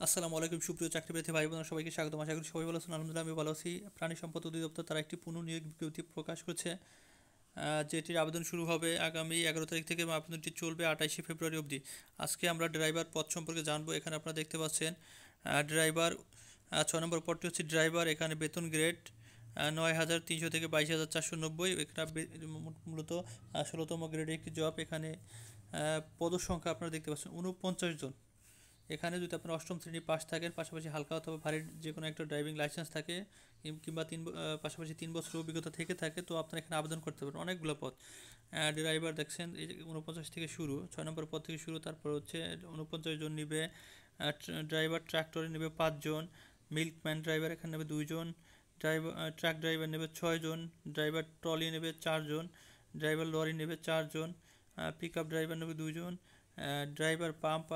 আসসালামু আলাইকুম সুপ্রিয় চাকরিপ্রার্থী ভাই বোনেরা, সবাইকে স্বাগতম। আশা করি সবাই ভালো আছেন। আলহামদুলিল্লাহ আমি ভালো আছি। প্রাণী সম্পদ অধিদপ্তর তারা একটি পুনঃনিয়োগ বিজ্ঞপ্তি প্রকাশ করেছে, যেটির আবেদন শুরু হবে আগামী 11 তারিখ থেকে এবং আবেদনটি চলবে 28শে ফেব্রুয়ারি অবধি। আজকে আমরা ড্রাইভার পদ সম্পর্কে জানবো। এখানে আপনারা দেখতে পাচ্ছেন ড্রাইভার 6 নম্বর পদটি হচ্ছে ড্রাইভার। এখানে বেতন গ্রেড 9,300 থেকে 22,490। এখানে মূলত 16তম গ্রেডের একটি জব। এখানে পদসংখ্যা আপনারা দেখতে পাচ্ছেন 49 জন। এখানে যদি আপনার অষ্টম শ্রেণী পাস থাকেন, পাশাপাশি হালকা অথবা ভারী যে কোনো একটা ড্রাইভিং লাইসেন্স থাকে, কিংবা পাশাপাশি 3 বছর অভিজ্ঞতা থেকে থাকে, তো আপনারা এখানে আবেদন করতে পারেন। অনেকগুলো পদ ড্রাইভার দেখছেন, এই যে 49 থেকে শুরু, 6 নম্বর পদ থেকে শুরু। তারপর হচ্ছে 49 জন নিবে। ড্রাইভার ট্রাক্টরে নেবে 5 জন। মিল্কম্যান ড্রাইভার এখানে নেবে 2 জন। ড্রাইভার ট্রাক ড্রাইভার নেবে 6 জন। ড্রাইভার ট্রলি নেবে 4 জন। ড্রাইভার লরি নেবে 4 জন। পিক আপ ড্রাইভার নেবে 2 জন। ড্রাইভার পাম্প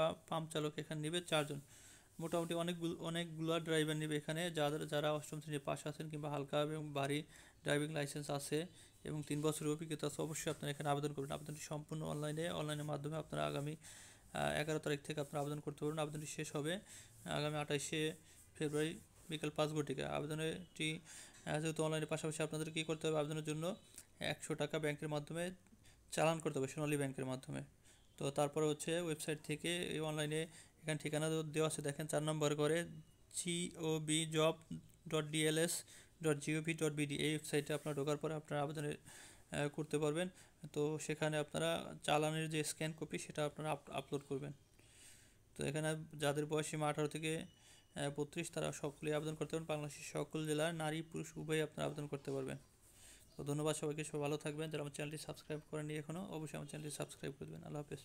চালক এখানে নেবে 4 জন। মোটামুটি অনেকগুলো ড্রাইভার নেবে এখানে, যারা অষ্টম শ্রেণী পাস আছেন কিংবা হালকা এবং ভারী ড্রাইভিং লাইসেন্স আছে এবং 3 বছরের অভিজ্ঞতা আছে, অবশ্যই আপনারা এখানে আবেদন করবেন। আবেদনটি সম্পূর্ণ অনলাইনের মাধ্যমে আপনারা আগামী 11 তারিখ থেকে আপনারা আবেদন করতে পারবেন। আবেদনটি শেষ হবে আগামী 28শে ফেব্রুয়ারি বিকাল 5 ঘটিকা। আবেদনটি যেহেতু অনলাইনের পাশাপাশি আপনাদের কী করতে হবে, আবেদনের জন্য 100 টাকা ব্যাংকের মাধ্যমে চালান করতে হবে, সোনালী ব্যাংকের মাধ্যমে। তো তারপরে হচ্ছে ওয়েবসাইট থেকে এই অনলাইনে এখানে ঠিকানা দেওয়া আছে, দেখেন 4 নম্বর করে gobjob.dls.gov.bd। এই ওয়েবসাইটে আপনারা ঢোকার পরে আপনারা আবেদনে করতে পারবেন। তো সেখানে আপনারা চালানের যে স্ক্যান কপি সেটা আপনারা আপলোড করবেন। তো এখানে যাদের বয়স সীমা 18 থেকে 32 তারা সকলেই আবেদন করতে পারবেন। বাংলাদেশের সকল জেলার নারী পুরুষ উভয়ই আপনারা আবেদন করতে পারবেন। তো ধন্যবাদ সবাইকে, সবাই ভালো থাকবেন। যারা আমার চ্যানেলটি সাবস্ক্রাইব করেননি এখনও, অবশ্যই আমার চ্যানেলটি সাবস্ক্রাইব করবেন। আল্লাহ হাফেজ।